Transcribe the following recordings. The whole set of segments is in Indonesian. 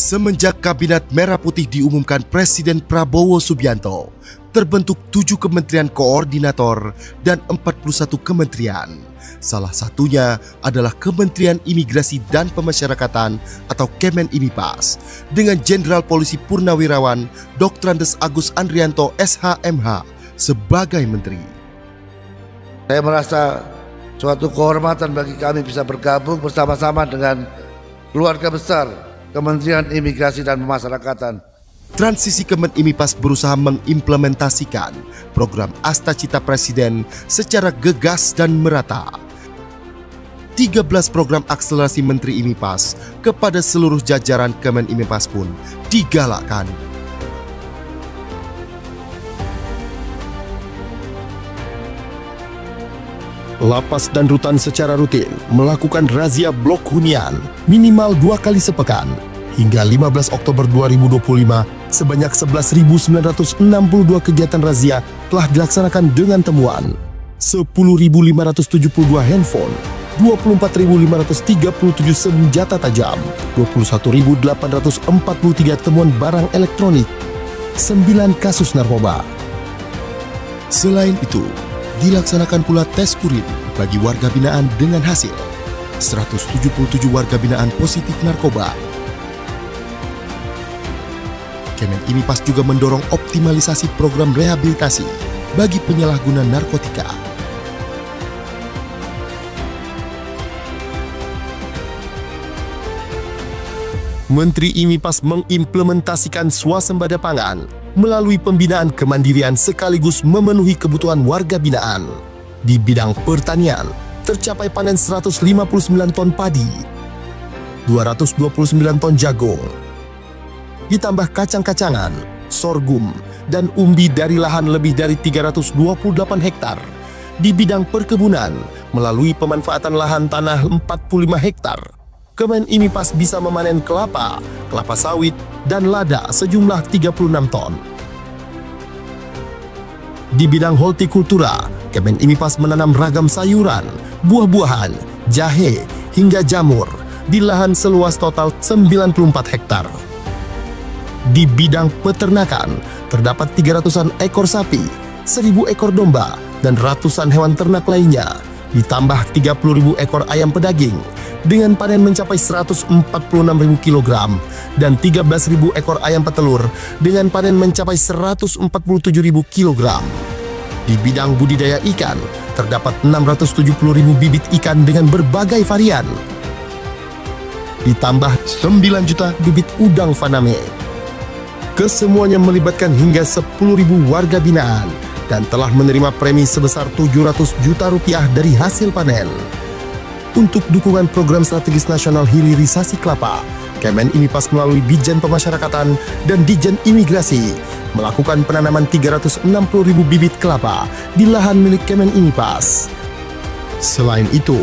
Semenjak Kabinet Merah Putih diumumkan Presiden Prabowo Subianto, terbentuk 7 kementerian koordinator dan 41 kementerian. Salah satunya adalah Kementerian Imigrasi dan Pemasyarakatan atau Kemenimipas dengan Jenderal Polisi Purnawirawan Dr. Andes Agus Andrianto SHMH sebagai Menteri. Saya merasa suatu kehormatan bagi kami bisa bergabung bersama-sama dengan keluarga besar Kementerian Imigrasi dan Pemasyarakatan. Transisi Kemenimipas berusaha mengimplementasikan program Astacita Presiden secara gegas dan merata. 13 program akselerasi Menteri Imipas kepada seluruh jajaran Kemenimipas pun digalakkan. Lapas dan rutan secara rutin melakukan razia blok hunian minimal 2 kali sepekan. Hingga 15 Oktober 2025, sebanyak 11.962 kegiatan razia telah dilaksanakan dengan temuan 10.572 handphone, 24.537 senjata tajam, 21.843 temuan barang elektronik, 9 kasus narkoba. Selain itu, dilaksanakan pula tes urin bagi warga binaan dengan hasil 177 warga binaan positif narkoba. Kemenimipas juga mendorong optimalisasi program rehabilitasi bagi penyalahguna narkotika. Menteri Imipas mengimplementasikan swasembada pangan melalui pembinaan kemandirian sekaligus memenuhi kebutuhan warga binaan. Di bidang pertanian, tercapai panen 159 ton padi, 229 ton jagung, ditambah kacang-kacangan, sorghum, dan umbi dari lahan lebih dari 328 hektar. Di bidang perkebunan, melalui pemanfaatan lahan tanah 45 hektar, Kemenimipas bisa memanen kelapa, kelapa sawit, dan lada sejumlah 36 ton. Di bidang hortikultura, Kemenimipas menanam ragam sayuran, buah-buahan, jahe, hingga jamur di lahan seluas total 94 hektar. Di bidang peternakan, terdapat 300-an ekor sapi, 1.000 ekor domba, dan ratusan hewan ternak lainnya, ditambah 30.000 ekor ayam pedaging, dengan panen mencapai 146.000 kg, dan 13.000 ekor ayam petelur, dengan panen mencapai 147.000 kg. Di bidang budidaya ikan, terdapat 670.000 bibit ikan dengan berbagai varian, ditambah 9 juta bibit udang faname. Kesemuanya melibatkan hingga 10.000 warga binaan dan telah menerima premi sebesar 700 juta rupiah dari hasil panen. Untuk dukungan program strategis nasional hilirisasi kelapa, Kemenimipas melalui Ditjen Pemasyarakatan dan Ditjen Imigrasi melakukan penanaman 360.000 bibit kelapa di lahan milik Kemenimipas. Selain itu,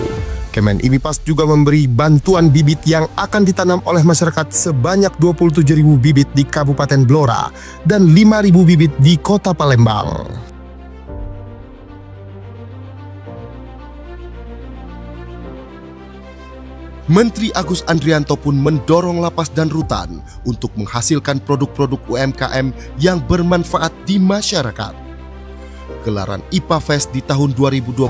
Kemenimipas juga memberi bantuan bibit yang akan ditanam oleh masyarakat sebanyak 27.000 bibit di Kabupaten Blora dan 5.000 bibit di Kota Palembang. Menteri Agus Andrianto pun mendorong lapas dan rutan untuk menghasilkan produk-produk UMKM yang bermanfaat di masyarakat. Gelaran IPA Fest di tahun 2025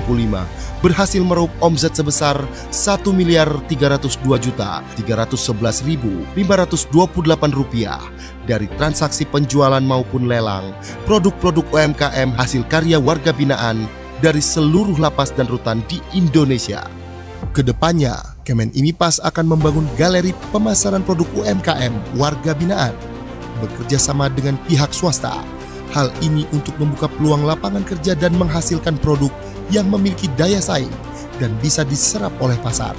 berhasil meraup omzet sebesar Rp1.302.311.528 dari transaksi penjualan maupun lelang produk-produk UMKM hasil karya warga binaan dari seluruh lapas dan rutan di Indonesia. Kedepannya, Kemenimipas akan membangun galeri pemasaran produk UMKM warga binaan bekerja sama dengan pihak swasta. Hal ini untuk membuka peluang lapangan kerja dan menghasilkan produk yang memiliki daya saing dan bisa diserap oleh pasar.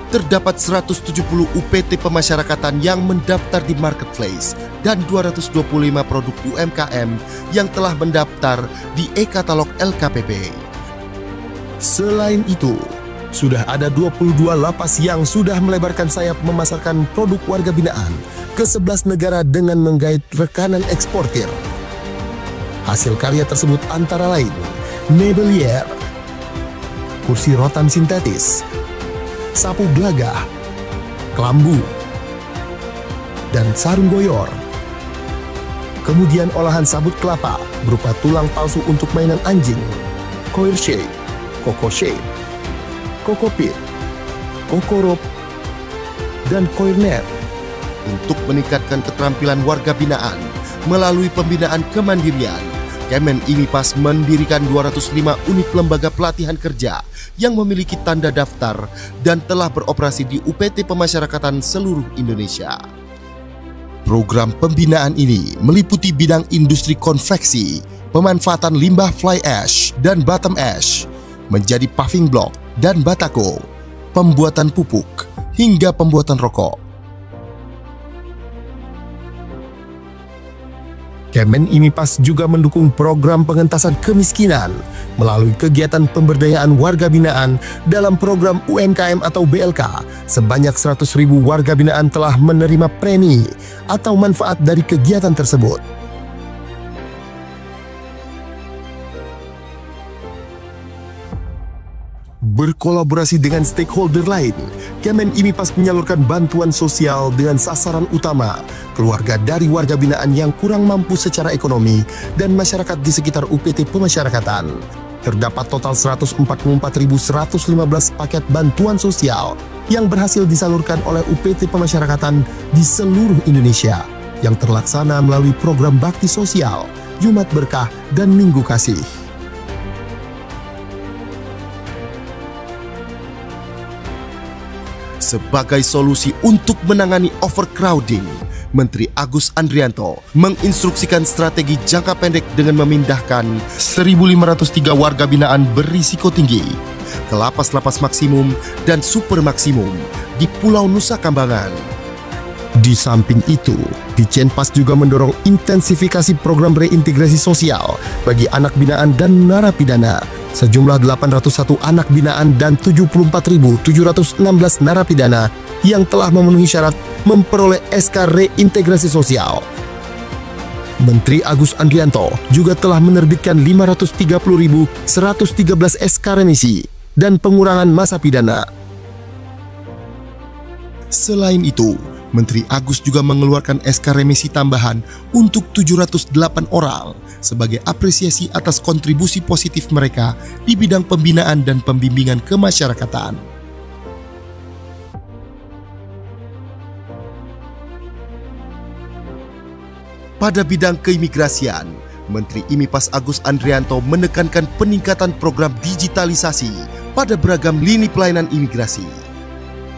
Terdapat 170 UPT pemasyarakatan yang mendaftar di marketplace dan 225 produk UMKM yang telah mendaftar di e-katalog LKPP. Selain itu, sudah ada 22 lapas yang sudah melebarkan sayap memasarkan produk warga binaan ke 11 negara dengan menggait rekanan eksportir. Hasil karya tersebut antara lain Mebelier, kursi rotan sintetis, sapu gelagah, kelambu, dan sarung goyor. Kemudian olahan sabut kelapa berupa tulang palsu untuk mainan anjing, coir shape, coco shape, coco pit, coco rope, dan coir net. Untuk meningkatkan keterampilan warga binaan melalui pembinaan kemandirian, Kemen IMIPAS mendirikan 205 unit lembaga pelatihan kerja yang memiliki tanda daftar dan telah beroperasi di UPT Pemasyarakatan seluruh Indonesia. Program pembinaan ini meliputi bidang industri konveksi, pemanfaatan limbah fly ash dan bottom ash menjadi paving block dan batako, pembuatan pupuk, hingga pembuatan rokok. Kemen IMIPAS juga mendukung program pengentasan kemiskinan melalui kegiatan pemberdayaan warga binaan dalam program UMKM atau BLK. Sebanyak 100.000 warga binaan telah menerima premi atau manfaat dari kegiatan tersebut. Berkolaborasi dengan stakeholder lain, Kemen IMIPAS menyalurkan bantuan sosial dengan sasaran utama keluarga dari warga binaan yang kurang mampu secara ekonomi dan masyarakat di sekitar UPT Pemasyarakatan. Terdapat total 144.115 paket bantuan sosial yang berhasil disalurkan oleh UPT Pemasyarakatan di seluruh Indonesia yang terlaksana melalui program bakti sosial, Jumat Berkah, dan Minggu Kasih. Sebagai solusi untuk menangani overcrowding, Menteri Agus Andrianto menginstruksikan strategi jangka pendek dengan memindahkan 1.503 warga binaan berisiko tinggi ke lapas-lapas maksimum dan super maksimum di Pulau Nusa Kambangan. Di samping itu, Ditjenpas juga mendorong intensifikasi program reintegrasi sosial bagi anak binaan dan narapidana. Sejumlah 801 anak binaan dan 74.716 narapidana yang telah memenuhi syarat memperoleh SK reintegrasi sosial. Menteri Agus Andrianto juga telah menerbitkan 530.113 SK remisi dan pengurangan masa pidana. Selain itu, Menteri Agus juga mengeluarkan SK remisi tambahan untuk 708 orang sebagai apresiasi atas kontribusi positif mereka di bidang pembinaan dan pembimbingan kemasyarakatan. Pada bidang keimigrasian, Menteri IMIPAS Agus Andrianto menekankan peningkatan program digitalisasi pada beragam lini pelayanan imigrasi.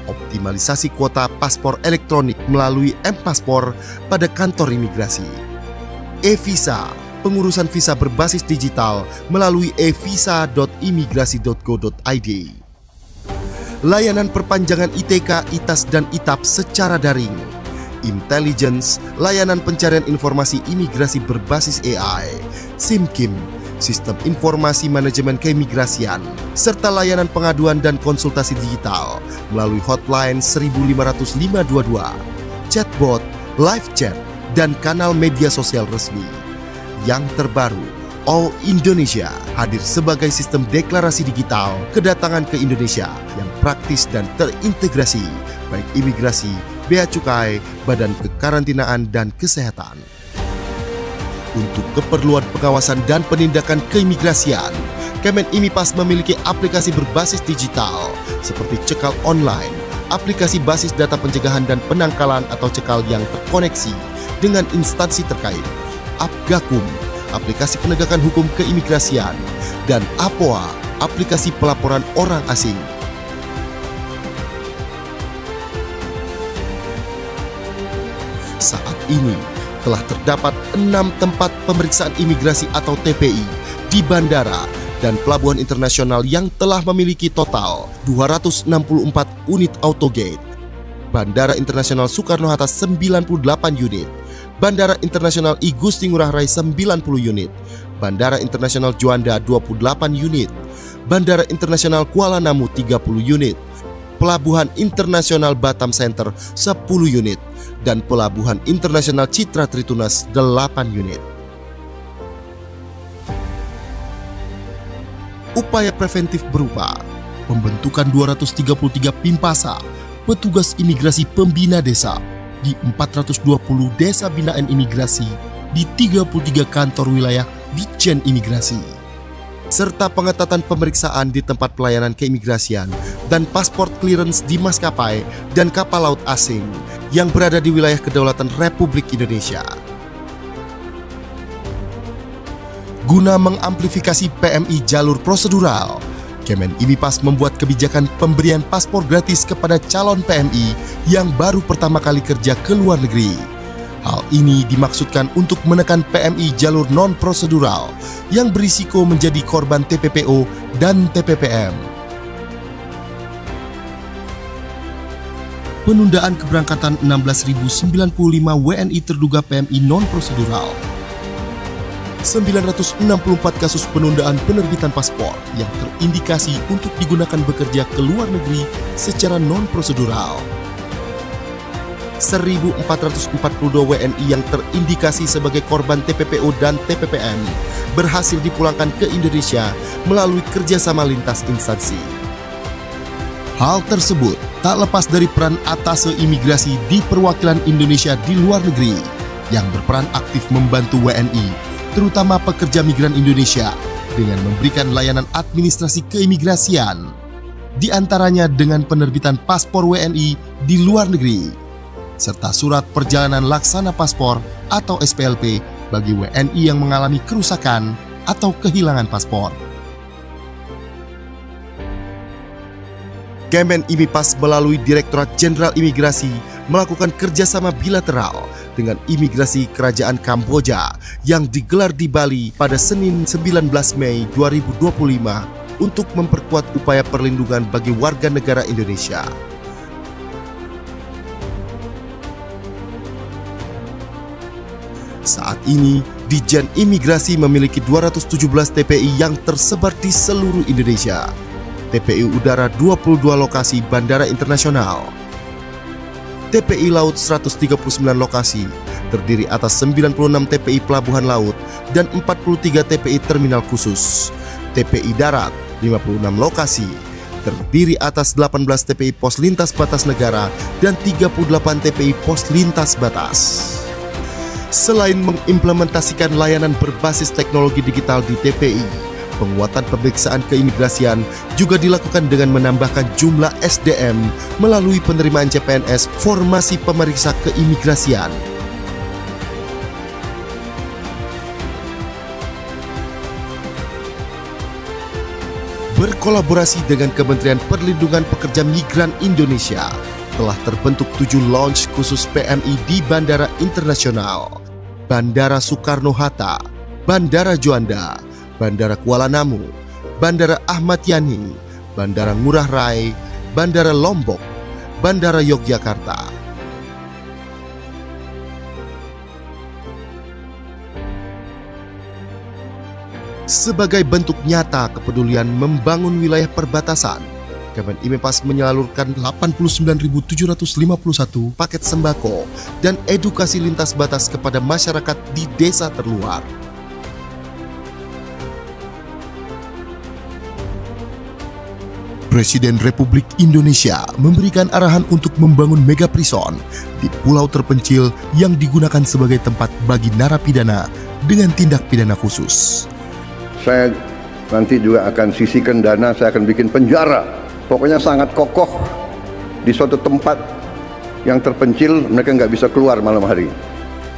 Optimalisasi kuota paspor elektronik melalui M-Paspor pada kantor imigrasi. E-Visa, pengurusan visa berbasis digital melalui evisa.imigrasi.go.id. Layanan perpanjangan ITK, ITAS, dan ITAP secara daring. Intelligence, layanan pencarian informasi imigrasi berbasis AI. SIMKIM, sistem informasi manajemen keimigrasian, serta layanan pengaduan dan konsultasi digital melalui hotline 1500522, chatbot, live chat, dan kanal media sosial resmi. Yang terbaru, All Indonesia hadir sebagai sistem deklarasi digital kedatangan ke Indonesia yang praktis dan terintegrasi, baik imigrasi, bea cukai, badan kekarantinaan, dan kesehatan. Untuk keperluan pengawasan dan penindakan keimigrasian, Kemen IMIPAS memiliki aplikasi berbasis digital seperti cekal online, aplikasi basis data pencegahan dan penangkalan atau cekal yang terkoneksi dengan instansi terkait, Apgakum, aplikasi penegakan hukum keimigrasian, dan APOA, aplikasi pelaporan orang asing. Saat ini, telah terdapat 6 tempat pemeriksaan imigrasi atau TPI di bandara dan pelabuhan internasional yang telah memiliki total 264 unit autogate. Bandara Internasional Soekarno-Hatta 98 unit, Bandara Internasional I Gusti Ngurah Rai 90 unit, Bandara Internasional Juanda 28 unit, Bandara Internasional Kuala Namu 30 unit, Pelabuhan Internasional Batam Center 10 unit, dan Pelabuhan Internasional Citra Tritunas 8 unit. Upaya preventif berupa pembentukan 233 Pimpasa, petugas imigrasi pembina desa di 420 desa binaan imigrasi di 33 kantor wilayah Ditjen Imigrasi, serta pengetatan pemeriksaan di tempat pelayanan keimigrasian dan paspor clearance di maskapai dan kapal laut asing yang berada di wilayah kedaulatan Republik Indonesia. Guna mengamplifikasi PMI jalur prosedural, Kemen IMIPAS membuat kebijakan pemberian paspor gratis kepada calon PMI yang baru pertama kali kerja ke luar negeri. Hal ini dimaksudkan untuk menekan PMI jalur non-prosedural yang berisiko menjadi korban TPPO dan TPPM. Penundaan keberangkatan 16.095 WNI terduga PMI non-prosedural. 964 kasus penundaan penerbitan paspor yang terindikasi untuk digunakan bekerja ke luar negeri secara non-prosedural. 1.442 WNI yang terindikasi sebagai korban TPPO dan TPPM berhasil dipulangkan ke Indonesia melalui kerjasama lintas instansi. Hal tersebut tak lepas dari peran atase imigrasi di perwakilan Indonesia di luar negeri yang berperan aktif membantu WNI, terutama pekerja migran Indonesia, dengan memberikan layanan administrasi keimigrasian, di antaranya dengan penerbitan paspor WNI di luar negeri, serta surat perjalanan laksana paspor atau SPLP bagi WNI yang mengalami kerusakan atau kehilangan paspor. Kemen IMIPAS melalui Direktorat Jenderal Imigrasi melakukan kerjasama bilateral dengan Imigrasi Kerajaan Kamboja yang digelar di Bali pada Senin 19 Mei 2025 untuk memperkuat upaya perlindungan bagi warga negara Indonesia. Saat ini, Ditjen Imigrasi memiliki 217 TPI yang tersebar di seluruh Indonesia. TPI Udara 22 lokasi Bandara Internasional. TPI Laut 139 lokasi, terdiri atas 96 TPI Pelabuhan Laut dan 43 TPI Terminal Khusus. TPI Darat 56 lokasi, terdiri atas 18 TPI Pos Lintas Batas Negara dan 38 TPI Pos Lintas Batas. Selain mengimplementasikan layanan berbasis teknologi digital di TPI, penguatan pemeriksaan keimigrasian juga dilakukan dengan menambahkan jumlah SDM melalui penerimaan CPNS formasi pemeriksa keimigrasian. Berkolaborasi dengan Kementerian Perlindungan Pekerja Migran Indonesia, telah terbentuk 7 launch khusus PMI di Bandara Internasional, Bandara Soekarno-Hatta, Bandara Juanda, Bandara Kuala Namu, Bandara Ahmad Yani, Bandara Ngurah Rai, Bandara Lombok, Bandara Yogyakarta. Sebagai bentuk nyata kepedulian membangun wilayah perbatasan, Kemen IMIPAS menyalurkan 89.751 paket sembako dan edukasi lintas batas kepada masyarakat di desa terluar. Presiden Republik Indonesia memberikan arahan untuk membangun mega prison di pulau terpencil yang digunakan sebagai tempat bagi narapidana dengan tindak pidana khusus. Saya nanti juga akan sisihkan dana, saya akan bikin penjara. Pokoknya sangat kokoh di suatu tempat yang terpencil, mereka nggak bisa keluar malam hari.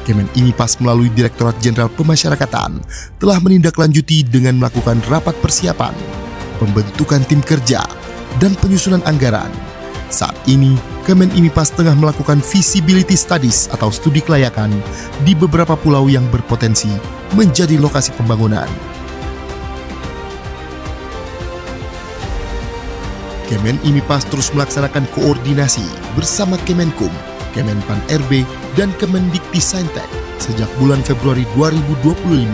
Kemen IMIPAS melalui Direktorat Jenderal Pemasyarakatan telah menindaklanjuti dengan melakukan rapat persiapan, pembentukan tim kerja, dan penyusunan anggaran. Saat ini, Kemen IMIPAS tengah melakukan feasibility studies atau studi kelayakan di beberapa pulau yang berpotensi menjadi lokasi pembangunan. Kemen IMIPAS terus melaksanakan koordinasi bersama Kemenkum, Kemenpan RB, dan Kemendikti-Saintek sejak bulan Februari 2025.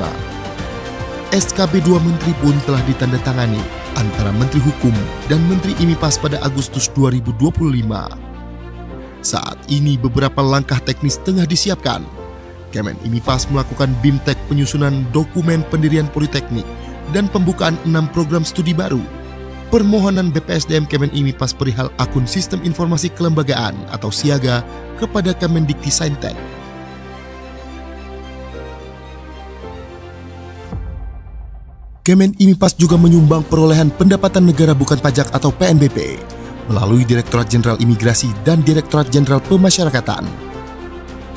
SKB 2 Menteri pun telah ditandatangani antara Menteri Hukum dan Menteri IMIPAS pada Agustus 2025. Saat ini beberapa langkah teknis tengah disiapkan. Kemen IMIPAS melakukan BIMTEK penyusunan dokumen pendirian politeknik dan pembukaan 6 program studi baru. permohonan BPSDM Kemenimipas perihal akun Sistem Informasi Kelembagaan atau Siaga kepada Kemendikti-Saintek. Kemenimipas juga menyumbang perolehan pendapatan negara bukan pajak atau PNBP melalui Direktorat Jenderal Imigrasi dan Direktorat Jenderal Pemasyarakatan.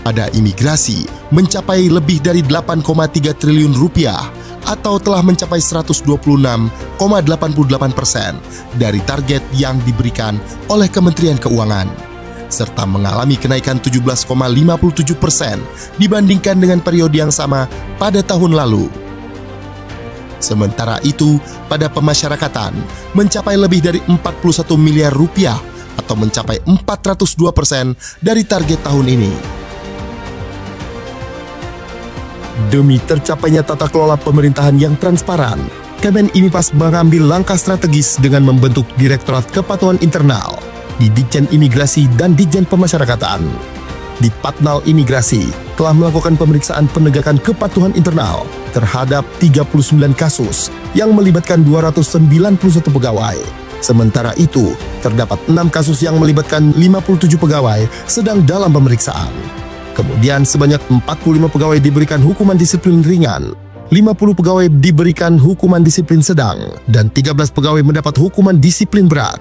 Pada imigrasi mencapai lebih dari 8,3 triliun rupiah atau telah mencapai 126,88% dari target yang diberikan oleh Kementerian Keuangan, serta mengalami kenaikan 17,57% dibandingkan dengan periode yang sama pada tahun lalu. Sementara itu, pada pemasyarakatan mencapai lebih dari 41 miliar rupiah atau mencapai 402% dari target tahun ini. Demi tercapainya tata kelola pemerintahan yang transparan, Kemenimipas mengambil langkah strategis dengan membentuk Direktorat Kepatuhan Internal di Ditjen Imigrasi dan Ditjen Pemasyarakatan. Di Patnal Imigrasi telah melakukan pemeriksaan penegakan kepatuhan internal terhadap 39 kasus yang melibatkan 291 pegawai. Sementara itu, terdapat 6 kasus yang melibatkan 57 pegawai sedang dalam pemeriksaan. Kemudian sebanyak 45 pegawai diberikan hukuman disiplin ringan, 50 pegawai diberikan hukuman disiplin sedang, dan 13 pegawai mendapat hukuman disiplin berat.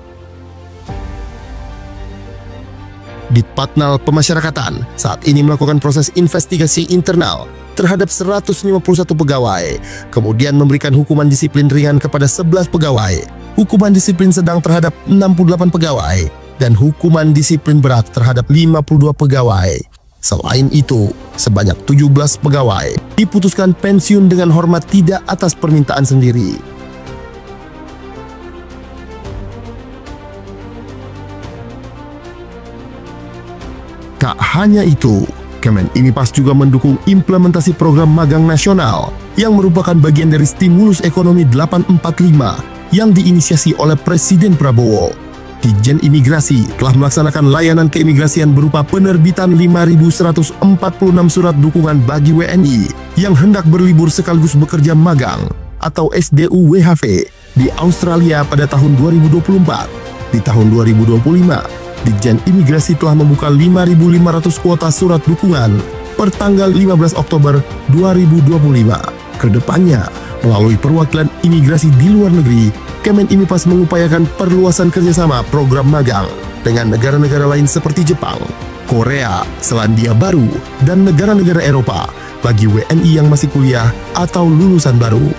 Ditpatnal Pemasyarakatan saat ini melakukan proses investigasi internal terhadap 151 pegawai, kemudian memberikan hukuman disiplin ringan kepada 11 pegawai, hukuman disiplin sedang terhadap 68 pegawai, dan hukuman disiplin berat terhadap 52 pegawai. Selain itu, sebanyak 17 pegawai diputuskan pensiun dengan hormat tidak atas permintaan sendiri. Tak hanya itu, Kemenimipas juga mendukung implementasi program magang nasional yang merupakan bagian dari stimulus ekonomi 845 yang diinisiasi oleh Presiden Prabowo. Ditjen Imigrasi telah melaksanakan layanan keimigrasian berupa penerbitan 5.146 surat dukungan bagi WNI yang hendak berlibur sekaligus bekerja magang atau SDU-WHV di Australia pada tahun 2024. Di tahun 2025, Ditjen Imigrasi telah membuka 5.500 kuota surat dukungan per tanggal 15 Oktober 2025. Kedepannya, melalui perwakilan imigrasi di luar negeri, Kemenimipas mengupayakan perluasan kerjasama program magang dengan negara-negara lain seperti Jepang, Korea, Selandia Baru, dan negara-negara Eropa bagi WNI yang masih kuliah atau lulusan baru.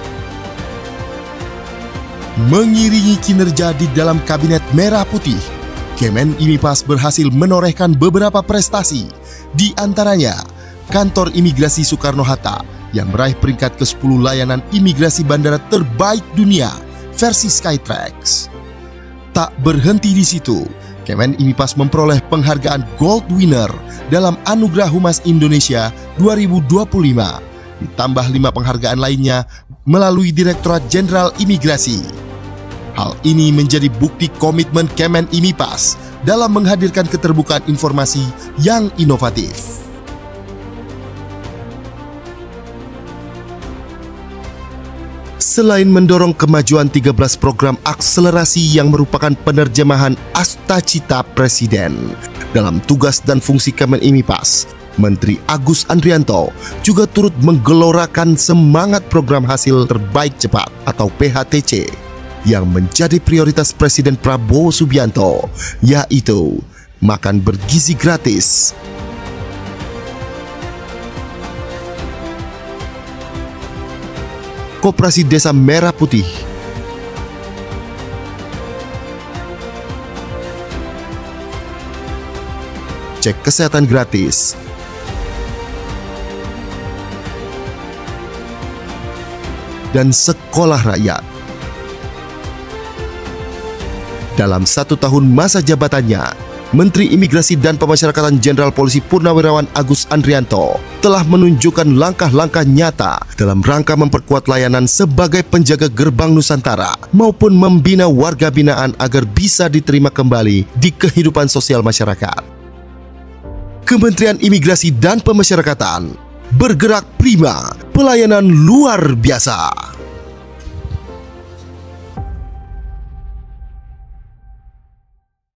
Mengiringi kinerja di dalam Kabinet Merah Putih, Kemenimipas berhasil menorehkan beberapa prestasi, di antaranya Kantor Imigrasi Soekarno-Hatta yang meraih peringkat ke-10 layanan imigrasi bandara terbaik dunia versi Skytrax. Tak berhenti di situ, Kemenimipas memperoleh penghargaan Gold Winner dalam Anugerah Humas Indonesia 2025, ditambah 5 penghargaan lainnya melalui Direktorat Jenderal Imigrasi. Hal ini menjadi bukti komitmen Kemenimipas dalam menghadirkan keterbukaan informasi yang inovatif. Selain mendorong kemajuan 13 program akselerasi yang merupakan penerjemahan Astacita Presiden dalam tugas dan fungsi Kemenimipas, Menteri Agus Andrianto juga turut menggelorakan semangat program hasil terbaik cepat atau PHTC yang menjadi prioritas Presiden Prabowo Subianto, yaitu makan bergizi gratis. Koperasi Desa Merah Putih, cek kesehatan gratis, dan sekolah rakyat. Dalam 1 tahun masa jabatannya, Menteri Imigrasi dan Pemasyarakatan Jenderal Polisi Purnawirawan Agus Andrianto telah menunjukkan langkah-langkah nyata dalam rangka memperkuat layanan sebagai penjaga gerbang Nusantara maupun membina warga binaan agar bisa diterima kembali di kehidupan sosial masyarakat. Kementerian Imigrasi dan Pemasyarakatan bergerak prima, pelayanan luar biasa.